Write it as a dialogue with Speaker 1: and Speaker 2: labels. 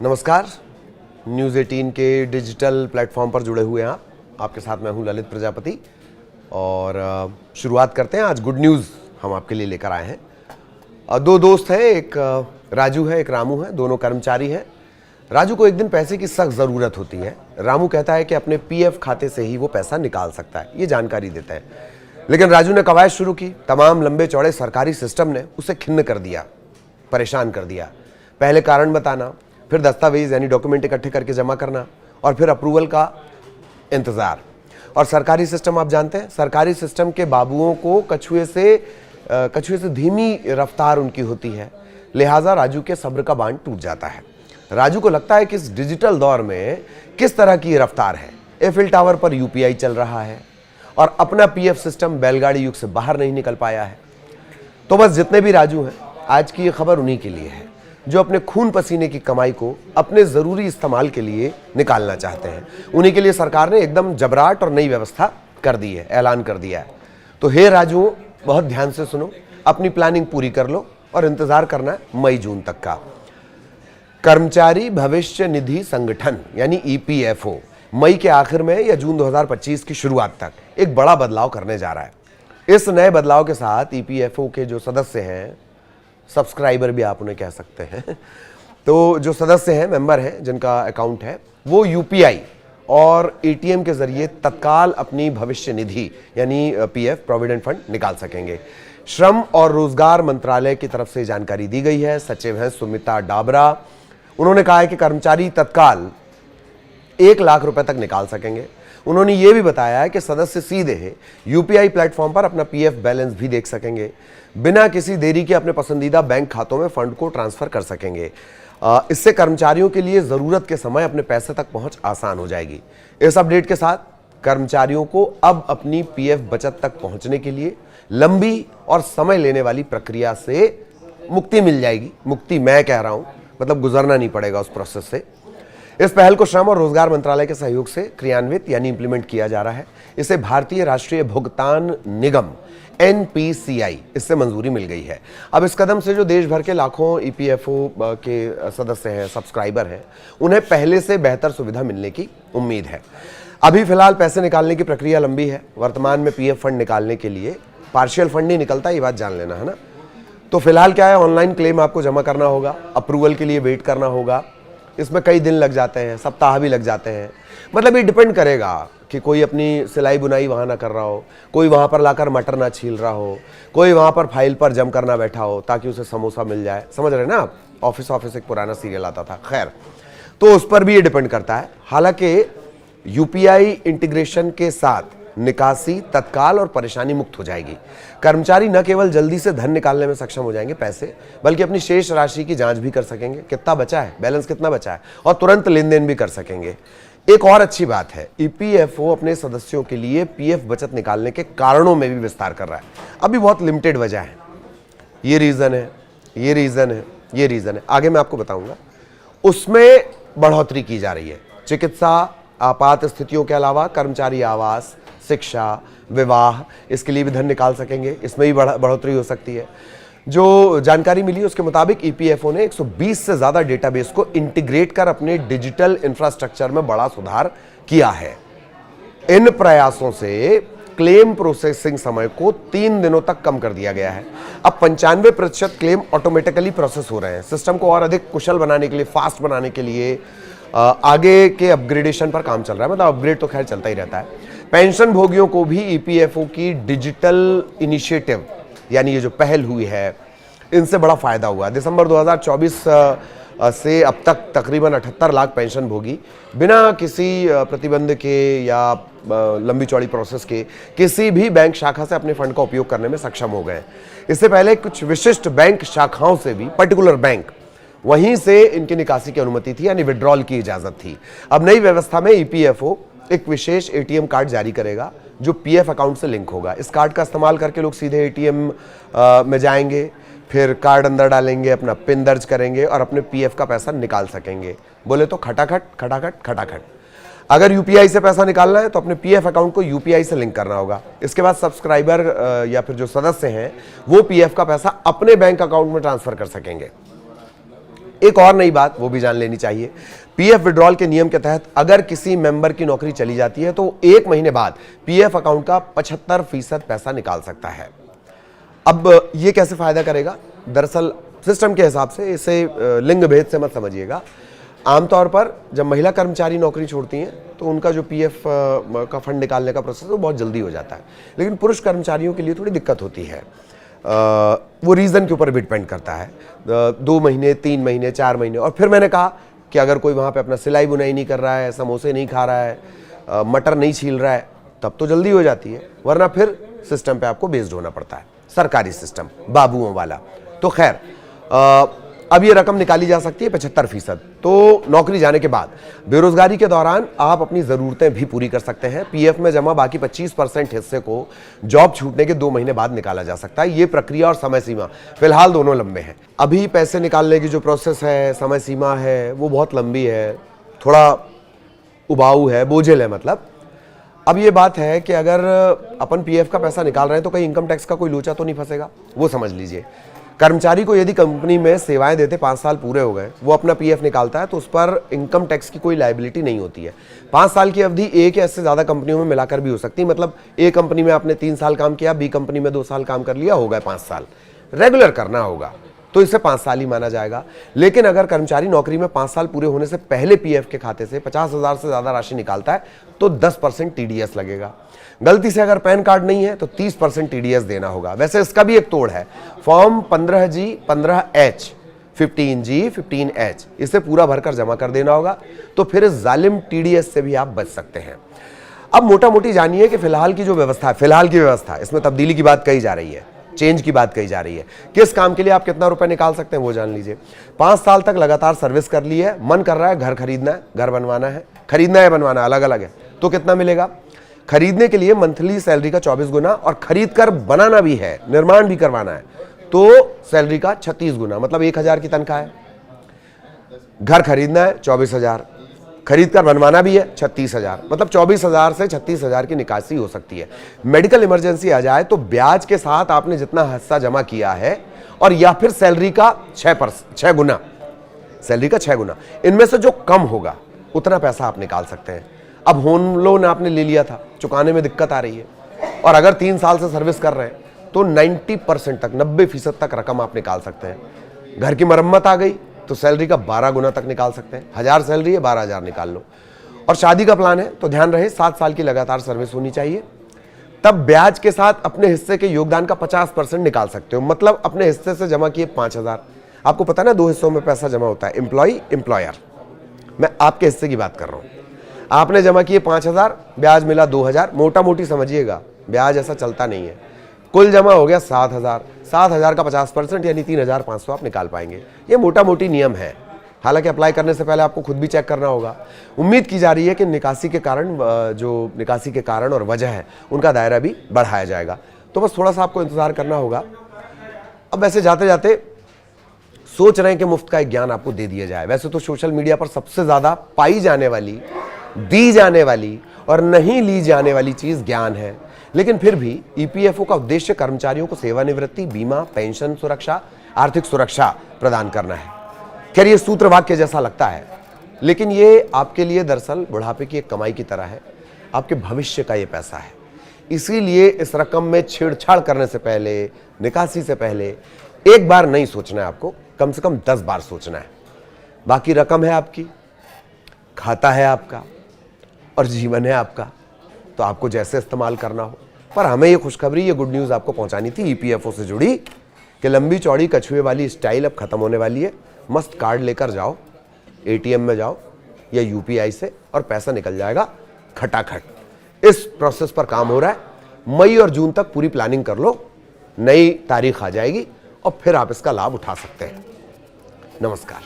Speaker 1: नमस्कार, न्यूज़ 18 के digital platform पर जुड़े हुए हैं आप। आपके साथ मैं हूं ललित प्रजापति और शुरुआत करते हैं। आज गुड न्यूज़ हम आपके लिए लेकर आए हैं। दो दोस्त हैं, एक राजू है, एक रामू है, दोनों कर्मचारी हैं। राजू को एक दिन पैसे की सख्त ज़रूरत होती है। रामू कहता है कि अपने पीएफ खाते से ही वो पैसा निकाल सकता है, ये जानकारी देता है। लेकिन राजू ने कवायद शुरू की। तमाम लंबे चौड़े सरकारी सिस्टम ने उसे खिन्न कर दिया, परेशान कर दिया। पहले कारण बताना, फिर दस्तावेज यानी डॉक्यूमेंट इकट्ठे करके जमा करना और फिर अप्रूवल का इंतज़ार। और सरकारी सिस्टम आप जानते हैं, सरकारी सिस्टम के बाबुओं को कछुए से धीमी रफ्तार उनकी होती है। लिहाजा राजू के सब्र का बांध टूट जाता है। राजू को लगता है कि इस डिजिटल दौर में किस तरह की रफ्तार है। एफिल टावर पर यूपीआई चल रहा है और अपना पीएफ सिस्टम बैलगाड़ी युग से बाहर नहीं निकल पाया है। तो बस जितने भी राजू हैं, आज की ये खबर उन्हीं के लिए है जो अपने खून पसीने की कमाई को अपने ज़रूरी इस्तेमाल के लिए निकालना चाहते हैं। उन्हीं के लिए सरकार ने एकदम जबराट और नई व्यवस्था कर दी है, ऐलान कर दिया है। तो हे राजू, बहुत ध्यान से सुनो, अपनी प्लानिंग पूरी कर लो और इंतज़ार करना है मई जून तक का। कर्मचारी भविष्य निधि संगठन यानी ईपीएफओ मई के आखिर में या जून 2025 की शुरुआत तक एक बड़ा बदलाव करने जा रहा है। इस नए बदलाव के साथ ईपीएफओ के जो सदस्य हैं, सब्सक्राइबर भी आप उन्हें कह सकते हैं, तो जो सदस्य हैं, मेंबर हैं, जिनका अकाउंट है, वो यूपीआई और एटीएम के जरिए तत्काल अपनी भविष्य निधि यानी पीएफ प्रोविडेंट फंड निकाल सकेंगे। श्रम और रोजगार मंत्रालय की तरफ से जानकारी दी गई है। सचिव हैं सुमिता डाबरा। उन्होंने कहा है कि कर्मचारी तत्काल 1 लाख रुपए तक निकाल सकेंगे। उन्होंने ये भी बताया है कि सदस्य सीधे यूपीआई प्लेटफॉर्म पर अपना पीएफ बैलेंस भी देख सकेंगे, बिना किसी देरी के अपने पसंदीदा बैंक खातों में फंड को ट्रांसफर कर सकेंगे। इससे कर्मचारियों के लिए ज़रूरत के समय अपने पैसे तक पहुंच आसान हो जाएगी। इस अपडेट के साथ कर्मचारियों को अब अपनी पीएफ बचत तक पहुंचने के लिए लंबी और समय लेने वाली प्रक्रिया से मुक्ति मिल जाएगी। मुक्ति मैं कह रहा हूं, मतलब गुजरना नहीं पड़ेगा उस प्रोसेस से। इस पहल को श्रम और रोजगार मंत्रालय के सहयोग से क्रियान्वित यानी इंप्लीमेंट किया जा रहा है। इसे भारतीय राष्ट्रीय भुगतान निगम एनपीसीआई, इससे मंजूरी मिल गई है। अब इस कदम से जो देश भर के लाखों ईपीएफओ के सदस्य हैं, सब्सक्राइबर हैं, उन्हें पहले से बेहतर सुविधा मिलने की उम्मीद है। अभी फिलहाल पैसे निकालने की प्रक्रिया लंबी है। वर्तमान में पीएफ फंड निकालने के लिए पार्शियल फंड नहीं निकलता, ये बात जान लेना है ना। तो फिलहाल क्या है, ऑनलाइन क्लेम आपको जमा करना होगा, अप्रूवल के लिए वेट करना होगा। इसमें कई दिन लग जाते हैं, सप्ताह भी लग जाते हैं। मतलब ये डिपेंड करेगा कि कोई अपनी सिलाई बुनाई वहाँ ना कर रहा हो, कोई वहाँ पर लाकर मटर ना छील रहा हो, कोई वहाँ पर फाइल पर जम कर ना बैठा हो ताकि उसे समोसा मिल जाए। समझ रहे ना आप? ऑफिस एक पुराना सीरियल आता था, खैर, तो उस पर भी ये डिपेंड करता है। हालांकि यूपीआई इंटीग्रेशन के साथ निकासी तत्काल और परेशानी मुक्त हो जाएगी। कर्मचारी न केवल जल्दी से धन निकालने में सक्षम हो जाएंगे पैसे, बल्कि अपनी शेष राशि की जांच भी कर सकेंगे, कितना बचा है, बैलेंस कितना बचा है, और तुरंत लेन देन भी कर सकेंगे। एक और अच्छी बात है, ईपीएफओ अपने सदस्यों के लिए पीएफ बचत निकालने के कारणों में भी विस्तार कर रहा है। अभी बहुत लिमिटेड वजह है, ये रीजन है, ये रीजन है, ये रीजन है, आगे मैं आपको बताऊंगा। उसमें बढ़ोतरी की जा रही है। चिकित्सा आपात स्थितियों के अलावा कर्मचारी आवास, शिक्षा, विवाह, इसके लिए भी धन निकाल सकेंगे। इसमें भी बढ़ोतरी हो सकती है। जो जानकारी मिली उसके मुताबिक ईपीएफओ ने 120 से ज़्यादा डेटाबेस को इंटीग्रेट कर अपने डिजिटल इंफ्रास्ट्रक्चर में बड़ा सुधार किया है। इन प्रयासों से क्लेम प्रोसेसिंग समय को 3 दिनों तक कम कर दिया गया है। अब 95% क्लेम ऑटोमेटिकली प्रोसेस हो रहे हैं। सिस्टम को और अधिक कुशल बनाने के लिए, फास्ट बनाने के लिए आगे के अपग्रेडेशन पर काम चल रहा है। मतलब अपग्रेड तो खैर चलता ही रहता है। पेंशन भोगियों को भी ईपीएफओ की डिजिटल इनिशिएटिव यानी ये जो पहल हुई है, इनसे बड़ा फायदा हुआ। दिसंबर 2024 से अब तक तकरीबन 78 लाख पेंशन भोगी बिना किसी प्रतिबंध के या लंबी चौड़ी प्रोसेस के किसी भी बैंक शाखा से अपने फंड का उपयोग करने में सक्षम हो गए। इससे पहले कुछ विशिष्ट बैंक शाखाओं से भी, पर्टिकुलर बैंक, वहीं से इनकी निकासी की अनुमति थी यानी विड्रॉल की इजाजत थी। अब नई व्यवस्था में ईपीएफओ एक विशेष एटीएम कार्ड जारी करेगा जो पीएफ अकाउंट से लिंक होगा। इस कार्ड का इस्तेमाल करके लोग सीधे एटीएम में जाएंगे, फिर कार्ड अंदर डालेंगे, अपना पिन दर्ज करेंगे और अपने पीएफ का पैसा निकाल सकेंगे। बोले तो खटाखट खटाखट खटाखट। अगर यूपीआई से पैसा निकालना है तो अपने पीएफ अकाउंट को यूपीआई से लिंक करना होगा। इसके बाद सब्सक्राइबर या फिर जो सदस्य हैं वो पीएफ का पैसा अपने बैंक अकाउंट में ट्रांसफर कर सकेंगे। एक और नई बात वो भी जान लेनी चाहिए, पीएफ विड्रॉल के नियम के तहत अगर किसी मेंबर की नौकरी चली जाती है तो 1 महीने बाद पीएफ अकाउंट का 75% पैसा निकाल सकता है। अब ये कैसे फायदा करेगा? दरअसल सिस्टम के हिसाब से इसे लिंग भेद से मत समझिएगा। आमतौर पर जब महिला कर्मचारी नौकरी छोड़ती हैं तो उनका जो पीएफ का फंड निकालने का प्रोसेस है वो बहुत जल्दी हो जाता है, लेकिन पुरुष कर्मचारियों के लिए थोड़ी दिक्कत होती है। वो रीज़न के ऊपर भी डिपेंड करता है, 2 महीने, 3 महीने, 4 महीने। और फिर मैंने कहा कि अगर कोई वहाँ पे अपना सिलाई बुनाई नहीं कर रहा है, समोसे नहीं खा रहा है, मटर नहीं छील रहा है, तब तो जल्दी हो जाती है, वरना फिर सिस्टम पे आपको बेस्ड होना पड़ता है, सरकारी सिस्टम बाबुओं वाला। तो खैर अब ये रकम निकाली जा सकती है 75%। तो नौकरी जाने के बाद बेरोजगारी के दौरान आप अपनी ज़रूरतें भी पूरी कर सकते हैं। पीएफ में जमा बाकी 25% हिस्से को जॉब छूटने के 2 महीने बाद निकाला जा सकता है। ये प्रक्रिया और समय सीमा फिलहाल दोनों लंबे हैं। अभी पैसे निकालने की जो प्रोसेस है, समय सीमा है, वो बहुत लंबी है, थोड़ा उबाऊ है, बोझिल है। मतलब अब ये बात है कि अगर अपन पीएफ का पैसा निकाल रहे हैं तो कहीं इनकम टैक्स का कोई लोचा तो नहीं फंसेगा, वो समझ लीजिए। कर्मचारी को यदि कंपनी में सेवाएं देते 5 साल पूरे हो गए, वो अपना पीएफ निकालता है तो उस पर इनकम टैक्स की कोई लायबिलिटी नहीं होती है। 5 साल की अवधि एक या इससे ज़्यादा कंपनियों में मिलाकर भी हो सकती है। मतलब ए कंपनी में आपने 3 साल काम किया, बी कंपनी में 2 साल काम कर लिया, हो गए 5 साल। रेगुलर करना होगा तो इसे 5 साल ही माना जाएगा। लेकिन अगर कर्मचारी नौकरी में 5 साल पूरे होने से पहले पीएफ के खाते से 50,000 से ज़्यादा राशि निकालता है तो 10% टीडीएस लगेगा। गलती से अगर पैन कार्ड नहीं है तो 30% टीडीएस देना होगा। वैसे इसका भी एक तोड़ है, form 15G, 15H, 15G, 15H, इसे पूरा भरकर जमा कर देना होगा, तो फिर इस जालिम टीडीएस से भी आप बच सकते हैं। अब मोटा मोटी जानिए कि फिलहाल की जो व्यवस्था है, फिलहाल की व्यवस्था, इसमें तब्दीली की बात कही जा रही है, चेंज की बात कही जा रही है। किस काम के लिए आप कितना रुपए निकाल सकते हैं वो जान लीजिए। 5 साल तक लगातार सर्विस कर ली है, मन कर रहा है घर खरीदना है, घर बनवाना है, खरीदना है बनवाना अलग अलग है, तो कितना मिलेगा? खरीदने के लिए मंथली सैलरी का 24 गुना, और खरीद कर बनाना भी है, निर्माण भी करवाना है, तो सैलरी का 36 गुना, मतलब 1000 की तनख्वाह है। घर खरीदना है 24,000, खरीद कर बनवाना भी है 36,000, मतलब 24,000 से 36,000 की निकासी हो सकती है। मेडिकल इमरजेंसी आ जाए तो ब्याज के साथ आपने जितना हिस्सा जमा किया है और या फिर सैलरी का 6 गुना, सैलरी का 6 गुना, इनमें से जो कम होगा उतना पैसा आप निकाल सकते हैं। अब होम लोन आपने ले लिया था, चुकाने में दिक्कत आ रही है, और अगर 3 साल से सर्विस कर रहे हैं तो 90% तक, 90% तक रकम आप निकाल सकते हैं। घर की मरम्मत आ गई तो सैलरी का 12 गुना तक निकाल सकते हैं। 1000 सैलरी है, 12,000 निकाल लो। और शादी का प्लान है तो ध्यान रहे 7 साल की लगातार सर्विस होनी चाहिए, तब ब्याज के साथ अपने हिस्से के योगदान का 50% निकाल सकते हो। मतलब अपने हिस्से से जमा किए 5,000, आपको पता है ना 2 हिस्सों में पैसा जमा होता है, एम्प्लॉय, एम्प्लॉयर। मैं आपके हिस्से की बात कर रहा हूं। आपने जमा किए 5,000, ब्याज मिला 2,000, मोटा मोटी समझिएगा, ब्याज ऐसा चलता नहीं है। कुल जमा हो गया 7,000, 7,000 का 50% यानी 3,500 आप निकाल पाएंगे। ये मोटा मोटी नियम है, हालांकि अप्लाई करने से पहले आपको खुद भी चेक करना होगा। उम्मीद की जा रही है कि निकासी के कारण और वजह है उनका दायरा भी बढ़ाया जाएगा, तो बस थोड़ा सा आपको इंतजार करना होगा। अब वैसे जाते जाते सोच रहे हैं कि मुफ्त का एक ज्ञान आपको दे दिया जाए। वैसे तो सोशल मीडिया पर सबसे ज्यादा पाई जाने वाली, दी जाने वाली और नहीं ली जाने वाली चीज ज्ञान है, लेकिन फिर भी ईपीएफओ का उद्देश्य कर्मचारियों को सेवानिवृत्ति, बीमा, पेंशन सुरक्षा, आर्थिक सुरक्षा प्रदान करना है। खैर ये सूत्र वाक्य जैसा लगता है, लेकिन ये आपके लिए दरअसल बुढ़ापे की एक कमाई की तरह है, आपके भविष्य का ये पैसा है। इसीलिए इस रकम में छेड़छाड़ करने से पहले, निकासी से पहले एक बार नहीं सोचना है आपको, कम से कम 10 बार सोचना है। बाकी रकम है आपकी, खाता है आपका और जीवन है आपका, तो आपको जैसे इस्तेमाल करना हो। पर हमें ये खुशखबरी, ये गुड न्यूज़ आपको पहुंचानी थी ईपीएफओ से जुड़ी कि लंबी चौड़ी कछुए वाली स्टाइल अब खत्म होने वाली है। मस्त कार्ड लेकर जाओ, एटीएम में जाओ या यूपीआई से, और पैसा निकल जाएगा खटाखट। इस प्रोसेस पर काम हो रहा है। मई और जून तक पूरी प्लानिंग कर लो, नई तारीख आ जाएगी और फिर आप इसका लाभ उठा सकते हैं। नमस्कार।